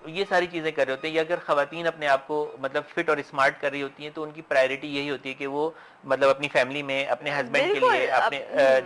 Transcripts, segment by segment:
ये सारी चीजें कर रहे होते हैं। या अगर खवातीन अपने आप को मतलब फिट और स्मार्ट कर रही होती हैं तो उनकी प्रायोरिटी यही होती है कि वो मतलब अपनी फैमिली में अपने हस्बैंड के लिए अपने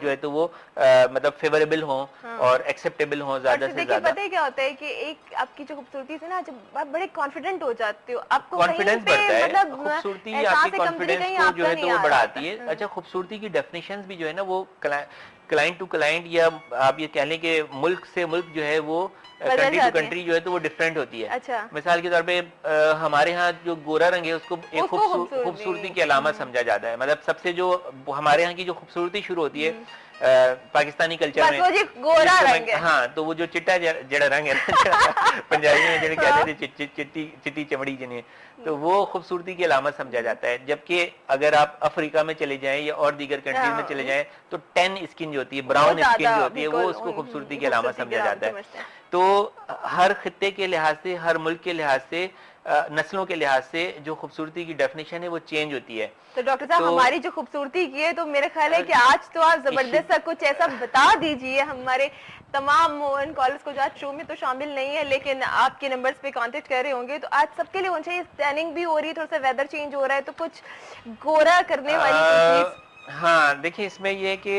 जो है तो वो मतलब फेवरेबल हों और एक्सेप्टेबल हों ज्यादा से ज्यादा। पता है क्या होता है कि एक आपकी जो खूबसूरती से ना जब आप बड़े कॉन्फिडेंट हो जाते हो, आपको कॉन्फिडेंस बढ़ता है, मतलब खूबसूरती आपकी कॉन्फिडेंस को जो है तो वो बढ़ाती है। अच्छा, खूबसूरती की डेफिनेशंस भी जो है ना वो क्लाइंट टू क्लाइंट या आप ये कह लें कि मुल्क से मुल्क जो है वो कंट्री टू कंट्री जो है तो वो डिफरेंट होती है। अच्छा। मिसाल के तौर पे हमारे यहाँ जो गोरा रंग है उसको एक खूबसूरती की अलामत समझा जाता है। मतलब सबसे जो हमारे यहाँ की जो खूबसूरती शुरू होती है पाकिस्तानी कल्चर में गोरा रंग है। हाँ, तो वो जो चिट्टा जड़ा रंग है पंजाबी में जिन्हें कहते थे चिट्टी चमड़ी जिन्हें, तो वो खूबसूरती की अलामत समझा जाता है। जबकि अगर आप अफ्रीका में चले जाएं या और दीगर कंट्रीज में चले जाएं तो टैन स्किन जो होती है, ब्राउन स्किन जो होती है, वो उसको खूबसूरती की अलामत समझा जाता है। तो हर खित्ते के लिहाज से, हर मुल्क के लिहाज से, नस्लों के लिहाज से जो खूबसूरती की डेफिनेशन है वो चेंज होती है। तो डॉक्टर साहब हमारी जो खूबसूरती की है, तो मेरा ख्याल है कि आज तो आप जबरदस्त सा कुछ ऐसा बता दीजिए हमारे तमाम मोहन कॉलर्स को जो आज शो में तो शामिल नहीं है लेकिन आपके नंबर्स पे कांटेक्ट कर रहे होंगे, तो आज सबके लिए होना चाहिए। टैनिंग भी हो रही है, थोड़ा सा वेदर चेंज हो रहा है, तो कुछ गोरा करने वाली चीज। हाँ देखिए, इसमें ये कि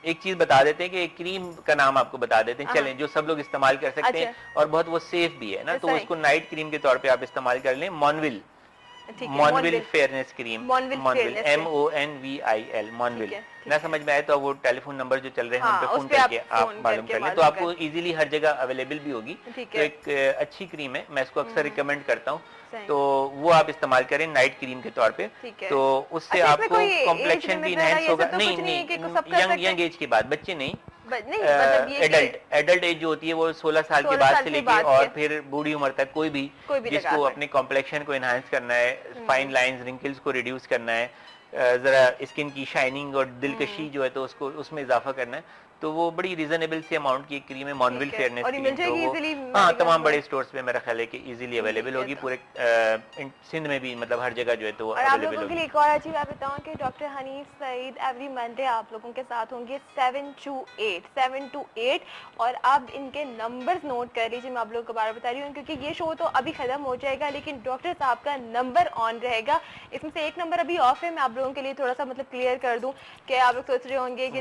एक चीज बता देते हैं कि एक क्रीम का नाम आपको बता देते हैं, चलें, जो सब लोग इस्तेमाल कर सकते हैं और बहुत वो सेफ भी है ना, तो उसको नाइट क्रीम के तौर पे आप इस्तेमाल कर लें। मॉनविल फेयरनेस क्रीम, मॉनविल MONVIL, मॉनविल। ना समझ में आए तो वो टेलीफोन नंबर जो चल रहे हैं उन पे फोन करके आप मालूम कर लें, तो आपको इजीली हर जगह अवेलेबल भी होगी। तो एक अच्छी क्रीम है, मैं इसको अक्सर रिकमेंड करता हूँ, तो वो आप इस्तेमाल करें नाइट क्रीम के तौर पे। तो उससे आपको कॉम्प्लेक्शन भी इनहेंस होगा। नहीं, यंग एज की बात, बच्चे नहीं, एडल्ट एज जो होती है वो 16 साल के बाद से लेके और फिर बूढ़ी उम्र तक कोई भी जिसको अपने कॉम्प्लेक्शन को इनहांस करना है, फाइन लाइंस रिंकल्स को रिड्यूस करना है, जरा स्किन की शाइनिंग और दिलकशी जो है तो उसको उसमें इजाफा करना है, तो वो बड़ी रीजनेबल सी अमाउंट की क्रीम है, मॉनविल फेयरनेस क्रीम। तो वो हाँ तमाम बड़े स्टोर्स में मेरा ख्याल है कि इजीली अवेलेबल होगी, पूरे सिंध में भी, मतलब हर जगह जो है तो अवेलेबल होगी। एक और अच्छी बात बताऊं कि doctor Hanif Saeed every Monday आप लोगों के साथ होंगे 7 to 8 और आप इनके नंबर्स नोट कर लीजिए। मैं आप लोगों को बार बता रही हूँ क्योंकि ये शो तो अभी खत्म हो जाएगा लेकिन डॉक्टर साहब का नंबर ऑन रहेगा। इसमें से एक नंबर अभी ऑफ है, मैं आप लोगों के लिए थोड़ा सा मतलब क्लियर कर दूं कि आप लोग सोच रहे होंगे कि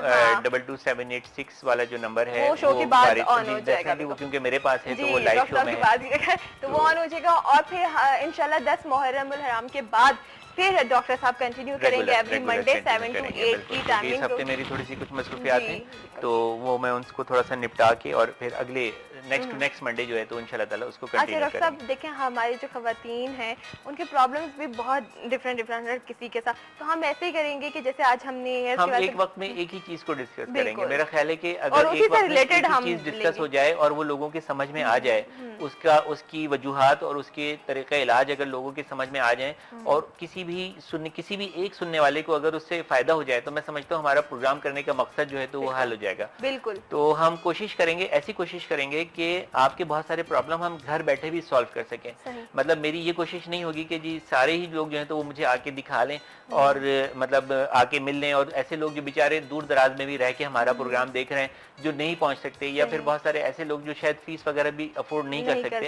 03222786 वाला जो नंबर है वो शो के बाद ऑन हो जाएगा, वो क्योंकि मेरे पास है तो वो लाइव शो में है, तो वो ऑन हो जाएगा। और फिर इंशाल्लाह 10 मुहर्रम उल हराम के बाद फिर डॉक्टर साहब कंटिन्यू करेंगे एवरी मंडे 7 to 8 की टाइमिंग। इस हफ्ते मेरी थोड़ी सी कुछ मसरूफियात हैं तो वो मैं उनको थोड़ा सा निपटा के और फिर अगले नेक्स्ट मंडे जो है तो इंशाल्लाह ताला उसको कंटिन्यू करेंगे। डॉक्टर साहब देखें, हमारी जो खवातीन हैं उनके प्रॉब्लम्स भी बहुत डिफरेंट है किसी के साथ, तो हम ऐसे ही करेंगे कि जैसे आज हमने एक वक्त में एक ही चीज को डिस्कस करेंगे। मेरा ख्याल है कि अगर एक वक्त में एक चीज डिस्कस हो जाए और वो लोगों के समझ में आ जाए, उसकी वजूहात और उसके तरीक़े इलाज अगर लोगों के समझ में आ जाए और किसी भी एक सुनने वाले को अगर उससे फायदा हो जाए, तो मैं समझता हूँ हमारा प्रोग्राम करने का मकसद जो है तो वो हल हो जाएगा। बिल्कुल। तो हम कोशिश करेंगे, ऐसी कोशिश करेंगे कि आपके बहुत सारे प्रॉब्लम हम घर बैठे भी सॉल्व कर सकें। मतलब मेरी ये कोशिश नहीं होगी कि जी सारे ही लोग जो है तो वो मुझे आके दिखा लें और मतलब आके मिल लें, और ऐसे लोग जो बेचारे दूर दराज में भी रह के हमारा प्रोग्राम देख रहे हैं जो नहीं पहुंच सकते, या फिर बहुत सारे ऐसे लोग जो शायद फीस वगैरह भी अफोर्ड नहीं कर सकते,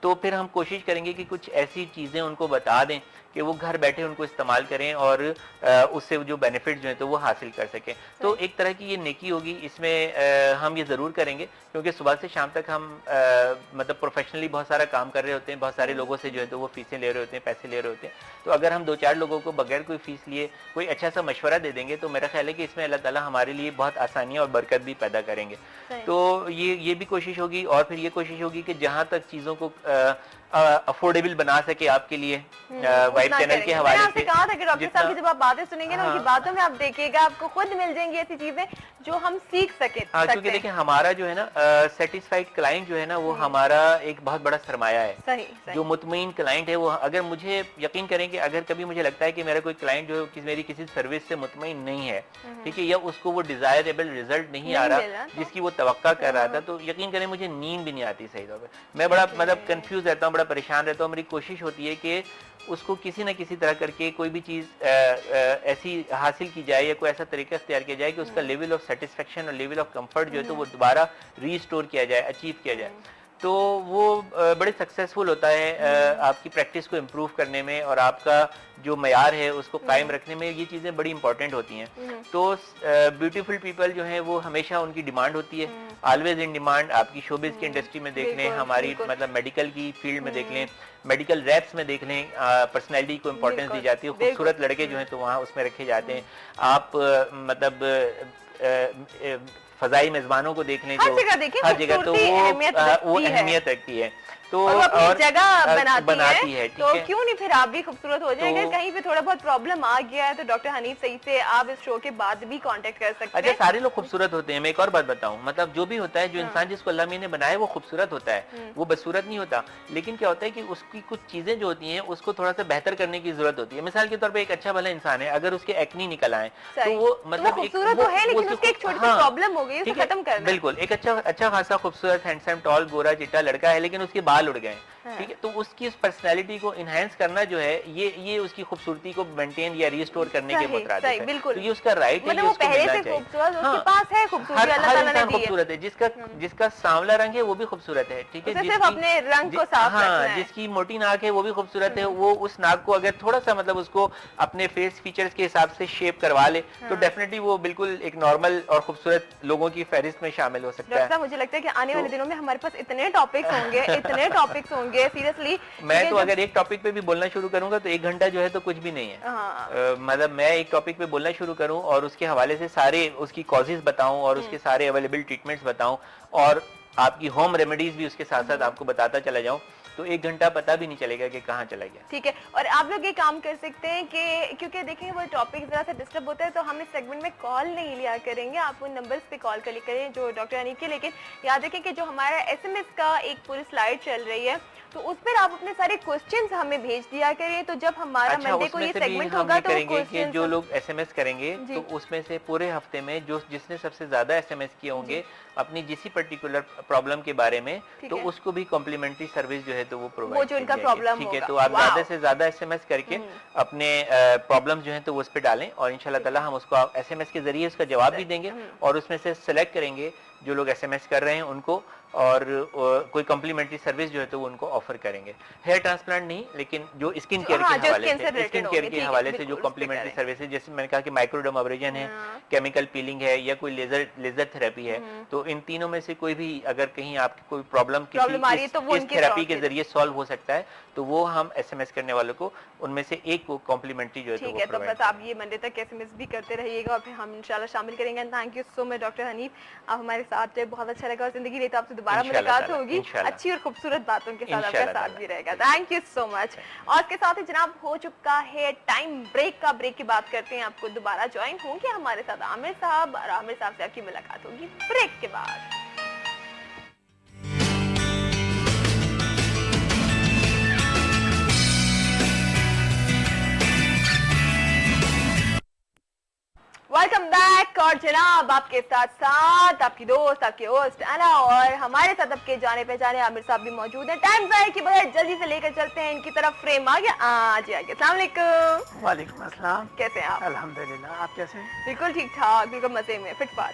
तो फिर हम कोशिश करेंगे कि कुछ ऐसी चीजें उनको बता दें कि वो घर बैठे उनको इस्तेमाल करें और उससे जो बेनिफिट जो है तो वो हासिल कर सकें। तो एक तरह की ये नेकी होगी, इसमें हम ये जरूर करेंगे क्योंकि सुबह से शाम तक हम मतलब प्रोफेशनली बहुत सारा काम कर रहे होते हैं, बहुत सारे लोगों से जो है तो वो फीसें ले रहे होते हैं, पैसे ले रहे होते हैं। तो अगर हम 2-4 लोगों को बगैर कोई फीस लिए कोई अच्छा सा मशवरा दे देंगे तो मेरा ख्याल है कि इसमें अल्लाह ताला हमारे लिए बहुत आसानियां और बरकत भी पैदा करेंगे। तो ये भी कोशिश होगी, और फिर ये कोशिश होगी कि जहां तक चीजों को अफोर्डेबल बना सके आपके लिए वाइब चैनल के हवाले से। कहा था कि डॉक्टर साहब की जब आप बातें सुनेंगे ना, उनकी बातों में आप देखिएगा आपको खुद मिल जाएंगी ऐसी चीजें जो हम सीख सके। क्योंकि देखिए हमारा जो है ना सेटिस्फाइड क्लाइंट जो है ना वो हमारा एक बहुत बड़ा सरमाया है। सही। जो मुतमईन क्लाइंट है वो, अगर मुझे यकीन करें कि अगर कभी मुझे लगता है कि मेरा कोई क्लाइंट जो मेरी किसी सर्विस से मुतमईन नहीं है, ठीक है, या उसको वो डिजायरेबल रिजल्ट नहीं आ रहा जिसकी वो तवक्का कर रहा था, तो यकीन करें मुझे नींद भी नहीं आती सही तौर पर। मैं बड़ा मतलब कंफ्यूज रहता हूँ, बड़ा परेशान रहता हूँ। मेरी कोशिश होती है कि उसको किसी न किसी तरह करके कोई भी चीज ऐसी हासिल की जाए या कोई ऐसा तरीका इख्तियार किया जाए कि उसका लेवल ऑफ सेटिस्फेक्शन और लेवल ऑफ कंफर्ट जो है तो वो दोबारा रीस्टोर किया जाए, अचीव किया जाए। तो वो बड़े सक्सेसफुल होता है आपकी प्रैक्टिस को इम्प्रूव करने में, और आपका जो मयार है उसको कायम रखने में ये चीज़ें बड़ी इंपॉर्टेंट होती हैं। तो ब्यूटीफुल पीपल जो है वो हमेशा उनकी डिमांड होती है, ऑलवेज इन डिमांड। आपकी शोबिस की इंडस्ट्री में देख लें, हमारी मतलब मेडिकल की फील्ड में देख लें, मेडिकल रैप्स में देख लें, पर्सनैलिटी को इम्पोर्टेंस दी जाती है, खूबसूरत लड़के जो हैं तो वहाँ उसमें रखे जाते हैं। आप मतलब फजाई मेजबानों को देख लें, हर जगह तो वो अहमियत रखती है, तो और जगह बनाती है। तो क्यों नहीं फिर आप भी खूबसूरत हो जाएंगे। कहीं पे थोड़ा बहुत प्रॉब्लम आ गया है तो डॉक्टर हनीफ सईद से आप इस शो के बाद भी कांटेक्ट कर सकते हैं। अच्छा, सारे लोग खूबसूरत होते हैं। मैं एक और बात बताऊं, मतलब जो भी होता है, जो इंसान जिसको अल्लाह ने बनाया वो खूबसूरत होता है, वो बदसूरत नहीं होता। लेकिन क्या होता है कि उसकी कुछ चीजें जो होती हैं उसको थोड़ा सा बेहतर करने की जरूरत होती है। मिसाल के तौर पर एक अच्छा भला इंसान है, अगर उसके एक्नी निकल आए तो वो मतलब खूबसूरत तो है, लेकिन उसकी एक छोटी सी प्रॉब्लम हो गई, उसे खत्म करना। बिल्कुल, एक अच्छा खासा खूबसूरत हैंडसम टॉल गोरा चिट्टा लड़का है, लेकिन उसके बाल उड़ गए, ठीक है, तो उसकी उस पर्सनैलिटी को इनहेंस करना जो है ये उसकी खूबसूरती को मेंटेन या रिस्टोर करने के मुताबिक है। बिल्कुल, तो ये उसका राइट है, मतलब वो पहले से खूबसूरत, उसके पास है खूबसूरती, अल्लाह ताला ने दी है। खूबसूरत है, जिसका सांवला रंग है वो भी खूबसूरत है, ठीक है, सिर्फ अपने रंग को साफ रखना है। जिसकी मोटी नाक है वो भी खूबसूरत है, वो उस नाक को अगर थोड़ा सा मतलब उसको अपने फेस फीचर्स के हिसाब से शेप करवा ले तो डेफिनेटली वो बिल्कुल एक नॉर्मल और खूबसूरत लोगों की फहरिस्त में शामिल हो सकता है। मुझे लगता है कि आने वाले दिनों में हमारे पास इतने टॉपिक्स होंगे सीरियसली। मैं तो अगर एक टॉपिक पे भी बोलना शुरू करूंगा तो 1 घंटा जो है तो कुछ भी नहीं है। मतलब मैं एक टॉपिक पे बोलना शुरू करूं और उसके हवाले से सारे उसकी कॉजेज बताऊं और उसके सारे अवेलेबल ट्रीटमेंट्स बताऊं और आपकी होम रेमेडीज भी उसके साथ साथ आपको बताता चला जाऊं तो 1 घंटा पता भी नहीं चलेगा कि कहाँ चला गया। ठीक है, और आप लोग ये काम कर सकते हैं कि क्योंकि देखें वो टॉपिक जरा सा डिस्टर्ब होता है तो हम इस सेगमेंट में कॉल नहीं लिया करेंगे, आप उन नंबर्स पे कॉल कर करें जो डॉक्टर हनीफ के। लेकिन याद रखें कि जो हमारा SMS का एक पूरी स्लाइड चल रही है तो उस पर आप अपने सारे क्वेश्चंस हमें भेज दिया करिए, तो जब हमारा मंडे को ये सेगमेंट होगा तो कि जो लोग SMS करेंगे तो उसमें से पूरे हफ्ते में जिसने सबसे ज्यादा SMS किए होंगे अपनी किसी पर्टिकुलर प्रॉब्लम के बारे में तो उसको भी कॉम्प्लीमेंट्री सर्विस जो है तो वो प्रोवाइड जो उनका प्रॉब्लम ठीक है। तो आप ज्यादा से ज्यादा SMS करके अपने प्रॉब्लम जो है तो वो उस पर डालें और इंशाल्लाह ताला हम उसको SMS के जरिए उसका जवाब भी देंगे और उसमें से सिलेक्ट करेंगे जो लोग SMS कर रहे हैं उनको और कोई कॉम्प्लीमेंट्री सर्विस जो है तो वो उनको ऑफर करेंगे। हेयर ट्रांसप्लांट नहीं, लेकिन जो स्किन केयर के हवाले से जो कॉम्प्लीमेंट्री सर्विस है, जैसे मैंने कहा कि माइक्रोडर्माब्रेजन है, केमिकल पीलिंग है या कोई लेजर थेरेपी है, तो इन तीनों में से कोई भी अगर कहीं आपकी कोई प्रॉब्लम इस थेरेपी के जरिए सॉल्व हो सकता है तो वो हम SMS करने वालों को उनमें से एक को कॉम्प्लीमेंट्री जो है ठीक है। तो बस आप ये मंडे तक SMS भी करते रहिएगा और फिर हम इंशाल्लाह शामिल करेंगे। Thank you so much doctor Hanif, आप हमारे साथ थे, बहुत अच्छा लगा। जिंदगी रही तो आपसे दोबारा मुलाकात होगी अच्छी और खूबसूरत बातों के साथ, आपका साथ भी रहेगा। Thank you so much. और इसके साथ ही जनाब हो चुका है टाइम ब्रेक का। ब्रेक की बात करते हैं, आपको दोबारा ज्वाइन होंगे हमारे साथ आमिर साहब और आमिर साहब से आपकी मुलाकात होगी ब्रेक के बाद। Welcome back. और जनाब आपके साथ साथ आपकी दोस्त आपकी होस्ट अना और हमारे साथ आपके जाने पहचाने आमिर साहब भी मौजूद हैं। टाइम जाए की बजाय जल्दी से लेकर चलते हैं इनकी तरफ। फ्रेम आ गया, जी आ गया। अस्सलाम वालेकुम। वालेकुम अस्सलाम। कैसे हैं आप? अल्हम्दुलिल्लाह, आप कैसे हैं? बिल्कुल ठीक ठाक, बिल्कुल मजे में, फिट फाट।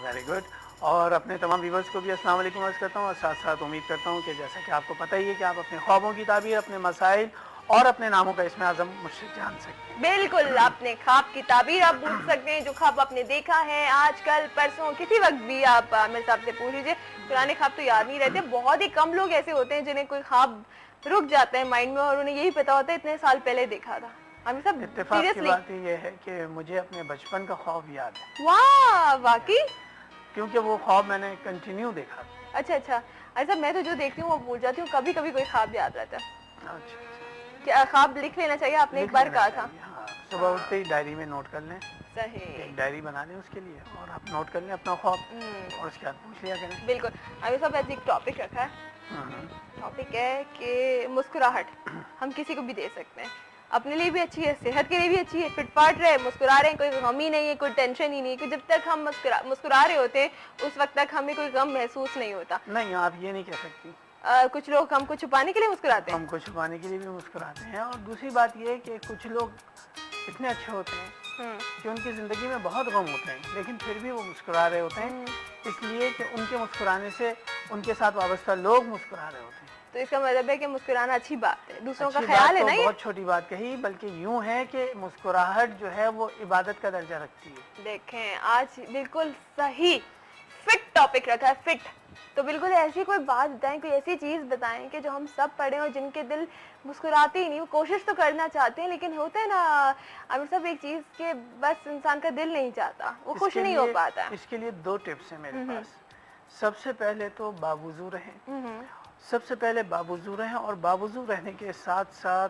Very good. और अपने तमाम व्यूअर्स को भी अस्सलाम वालेकुम अर्ज़ करता हूँ और साथ साथ उम्मीद करता हूँ कि जैसा कि आपको पता ही है कि आप अपने ख्वाबों की ताबीर, अपने मसाइल और अपने नामों का इसमें आज़म मुझसे जान सकते हैं। बिल्कुल, अपने ख्वाब की ताबीर आप पूछ सकते हैं, जो ख्वाब आपने देखा है आजकल परसों किसी वक्त भी आप आमिर साहब से पूछ लीजिए। पुराने ख्वाब तो याद नहीं रहते, बहुत ही कम लोग ऐसे होते हैं जिन्हें कोई ख्वाब रुक जाता है माइंड में और उन्हें यही पता होता है इतने साल पहले देखा था। आमिर साहब इत्तेफाक की बात ये है कि मुझे अपने बचपन का ख्वाब याद है। वाह, वाकई? क्योंकि वो ख्वाब मैंने कंटिन्यू देखा। अच्छा, ऐसा मैं तो जो देखती हूँ वो भूल जाती हूँ, कभी कभी कोई ख्वाब याद रहता है। अच्छा, क्या ख्वाब लिख लेना चाहिए? आपने एक बार कहा था। हाँ, सुबह उठते ही डायरी में नोट कर लें। सही, एक डायरी बना लें उसके लिए और आप नोट कर लें अपना ख्वाब और उसके बाद पूछ लिया करें। बिल्कुल। अभी सब ऐसे एक टॉपिक रखा है, टॉपिक है कि मुस्कुराहट हम किसी को भी दे सकते हैं, अपने लिए भी अच्छी है, सेहत के लिए भी अच्छी है, फिट फाट रहे, मुस्कुरा रहे हैं, कोई गम ही नहीं है, कोई टेंशन ही नहीं है, कि जब तक हम मुस्कुरा रहे होते हैं उस वक्त तक हमें कोई गम महसूस नहीं होता। नहीं, आप ये नहीं कह सकती। कुछ लोग हमको छुपाने के लिए मुस्कुराते हैं। हमको छुपाने के लिए भी मुस्कुराते हैं। और दूसरी बात ये है कि कुछ लोग इतने अच्छे होते हैं कि उनकी जिंदगी में बहुत गम होते हैं लेकिन फिर भी वो मुस्कुरा रहे होते हैं, इसलिए कि उनके मुस्कुराने से उनके साथ वाबस्ता लोग मुस्कुरा रहे होते हैं। तो इसका मतलब है कि मुस्कुराना अच्छी बात है, दूसरों का अच्छी ख्याल बात है तो ना ये। बहुत छोटी बात कही, बल्कि यूं है कि मुस्कुराहट जो है वो इबादत का दर्जा रखती है। देखें आज बिल्कुल सही फिट टॉपिक रखा है, फिट। तो बिल्कुल ऐसी कोई बात बताएं, कोई ऐसी चीज बताएं कि जो हम सब पढ़ें और जिनके दिल मुस्कुराते ही नहीं, वो कोशिश तो करना चाहते हैं लेकिन होता है ना आमिर साहब एक चीज के बस इंसान का दिल नहीं चाहता, वो खुश नहीं हो पाता। इसके लिए 2 टिप्स हैं मेरे पास। सबसे पहले तो बावुज़ू रहें, सबसे पहले बावुज़ू रहें, और बावुज़ू रहने के साथ साथ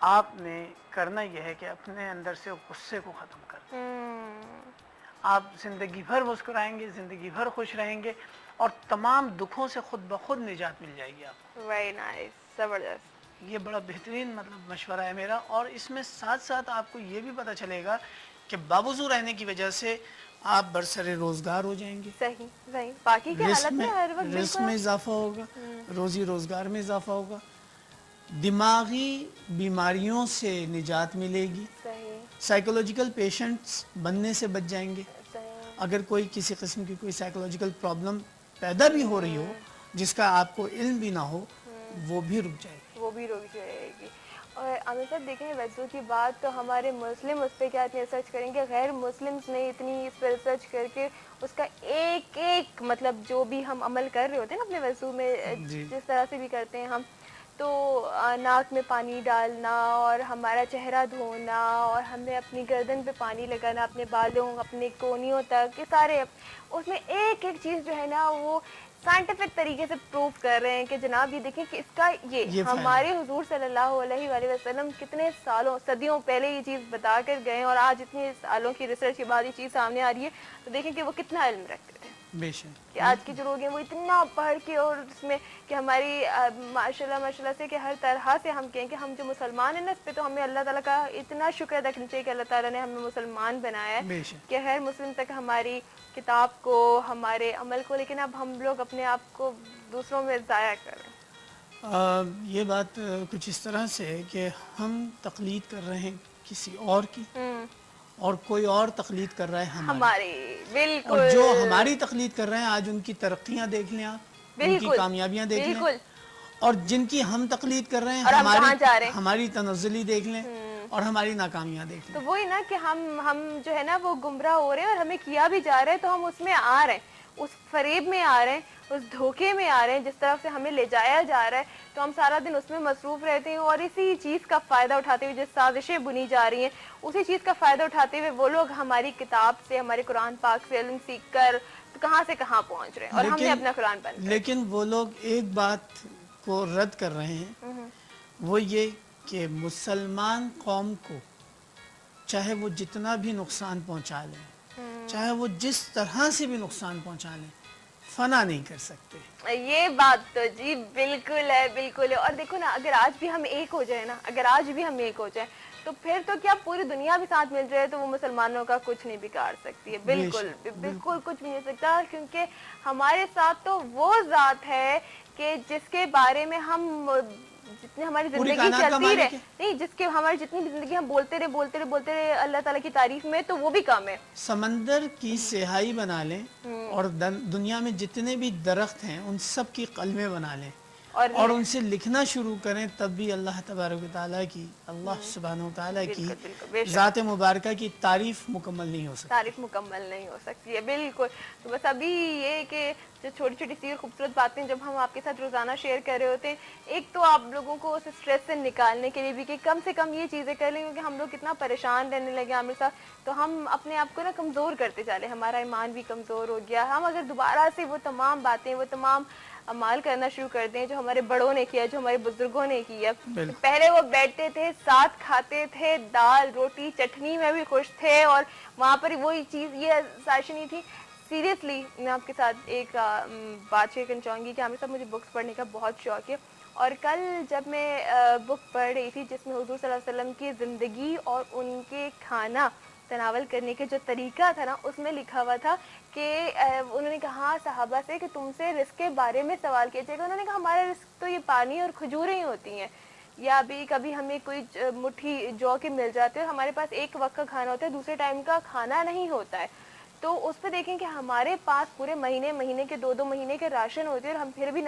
आपने करना यह है कि अपने अंदर से गुस्से को ख़त्म कर दें। आप ज़िंदगी भर मुस्कुराएंगे, ज़िंदगी भर खुश रहेंगे और तमाम दुखों से खुद ब खुद निजात मिल जाएगी आपको। वेरी नाइस, जबरदस्त। ये बड़ा बेहतरीन मतलब मशवरा है मेरा। और इसमें साथ साथ आपको ये भी पता चलेगा कि बावुज़ू रहने की वजह से आप बरसरे रोजगार हो जाएंगे। सही सही, बाकी की हालत में हर वक्त रिस्क में इजाफा होगा, रोजी रोजगार में इजाफा होगा, दिमागी बीमारियों से निजात मिलेगी, साइकोलॉजिकल पेशेंट्स बनने से बच जाएंगे। अगर कोई किसी किस्म की कोई साइकोलॉजिकल प्रॉब्लम पैदा भी हो रही हो जिसका आपको इल्म भी ना हो, वो भी रुक जाएगी। और आमिर साहब देखें वैसों की बात तो हमारे मुस्लिम उस पर क्या इतनी रिसर्च करेंगे, गैर मुस्लिम्स ने इतनी इस पर रिसर्च करके उसका एक एक मतलब जो भी हम अमल कर रहे होते हैं ना अपने वैसों में, जिस तरह से भी करते हैं हम, तो नाक में पानी डालना और हमारा चेहरा धोना और हमें अपनी गर्दन पे पानी लगाना, अपने बालों अपने कोनियों तक, ये सारे उसमें एक एक चीज़ जो है ना वो साइंटिफिक तरीके से प्रूव कर रहे हैं कि जनाब ये देखें कि इसका ये हमारे हुजूर सल्लल्लाहु अलैहि वसल्लम कितने सालों सदियों पहले ये चीज़ बता कर गए और आज इतने सालों की रिसर्च के बाद ये चीज़ सामने आ रही है, तो देखें कि वो कितना इल्म रखते थे। बेशक कि आज के जो लोग हैं वो इतना पढ़ के और उसमें कि हमारी माशाल्लाह से कि हर तरह से हम कहें कि हम जो मुसलमान हैं ना, इस पे तो हमें अल्लाह ताला का इतना शुक्र अदा करना चाहिए कि अल्लाह ताला ने हमें मुसलमान बनाया है कि हर मुस्लिम तक हमारी किताब को, हमारे अमल को, लेकिन अब हम लोग अपने आप को दूसरों में ज़ाया कर रहे हैं। ये बात कुछ इस तरह से है कि हम तकलीद कर रहे हैं किसी और की और कोई और तकलीद कर रहा है हमारी। बिल्कुल। और जो हमारी तकलीद कर रहे हैं आज उनकी तरक्कियां देख लें आप, उनकी कामयाबियां देख लें, और जिनकी हम तकलीद कर रहे हैं हमारी तनज़्ज़ुली देख लें और हमारी नाकामियां देख लें। तो वही ना कि हम जो है ना वो गुमराह हो रहे हैं और हमें किया भी जा रहे हैं, तो हम उसमें आ रहे हैं, उस फरेब में आ रहे हैं, उस धोखे में आ रहे हैं जिस तरफ से हमें ले जाया जा रहा है, तो हम सारा दिन उसमें मसरूफ रहते हैं और इसी चीज़ का फ़ायदा उठाते हुए, जिस साजिशें बुनी जा रही हैं उसी चीज़ का फ़ायदा उठाते हुए वो लोग हमारी किताब से, हमारे कुरान पाक से इल्म सीख कर तो कहाँ से कहाँ पहुँच रहे हैं और हमने अपना कुरान बंद। लेकिन वो लोग एक बात को रद्द कर रहे हैं, वो ये कि मुसलमान कौम को चाहे वो जितना भी नुकसान पहुँचा लें, चाहे वो जिस तरह से भी नुकसान पहुँचा लें, फना नहीं कर सकते। ये बात तो जी बिल्कुल है, बिल्कुल है। और देखो ना, अगर आज भी हम एक हो जाए ना, अगर आज भी हम एक हो जाए तो फिर तो क्या पूरी दुनिया भी साथ मिल जाए तो वो मुसलमानों का कुछ नहीं बिगाड़ सकती है। बिल्कुल बिल्कुल कुछ नहीं हो सकता, क्योंकि हमारे साथ तो वो ज़ात है कि जिसके बारे में हम जितनी हमारी जिंदगी चलती रहे, नहीं जिसके हमारी जितनी जिंदगी हम बोलते रहे अल्लाह ताला की तारीफ में, तो वो भी कम है। समंदर की सिहाई बना लें और दुनिया में जितने भी दरख्त हैं उन सब की कलमे बना लें और उनसे लिखना शुरू करें, तब भी अल्लाह तबारक व तआला की, अल्लाह सुब्हानहू व तआला की ज़ात मुबारका की तारीफ मुकम्मल नहीं हो सकती, है। बिल्कुल। तो बस अभी ये कि जो छोटी छोटी सी खूबसूरत बातें जब हम आपके साथ रोज़ाना शेयर कर रहे होते हैं, एक तो आप लोगों को उस स्ट्रेस से निकालने के लिए भी कि कम से कम ये चीज़ें कर लें, क्योंकि हम लोग कितना परेशान रहने लगे आमिर साहब, तो हम अपने आप को ना कमज़ोर करते चले, हमारा ईमान भी कमज़ोर हो गया। हम अगर दोबारा से वो तमाम बातें, वो तमाम अमाल करना शुरू कर दें जो हमारे बड़ों ने किया, जो हमारे बुजुर्गों ने किया, पहले वो बैठते थे, साथ खाते थे, दाल रोटी चटनी में भी खुश थे और वहाँ पर वही चीज़ ये साजिश नहीं थी। सीरियसली मैं आपके साथ एक बात शेयर करना चाहूँगी कि आमिर साहब मुझे बुक्स पढ़ने का बहुत शौक है, और कल जब मैं बुक पढ़ रही थी जिसमें हुजूर सल्लल्लाहु अलैहि वसल्लम की ज़िंदगी और उनके खाना तनावल करने के जो तरीका था ना, उसमें लिखा हुआ था कि उन्होंने कहा सहाबा से कि तुमसे रिस्क के बारे में सवाल किया जाएगा। उन्होंने कहा हमारा रिस्क तो ये पानी और खजूरें ही होती हैं, या अभी कभी हमें कोई मुट्ठी जौ के मिल जाते हैं, हमारे पास एक वक्त का खाना होता है, दूसरे टाइम का खाना नहीं होता है। तो उस पर देखें कि हमारे पास पूरे महीने के 2-2 महीने के राशन होते हैं और हम फिर भी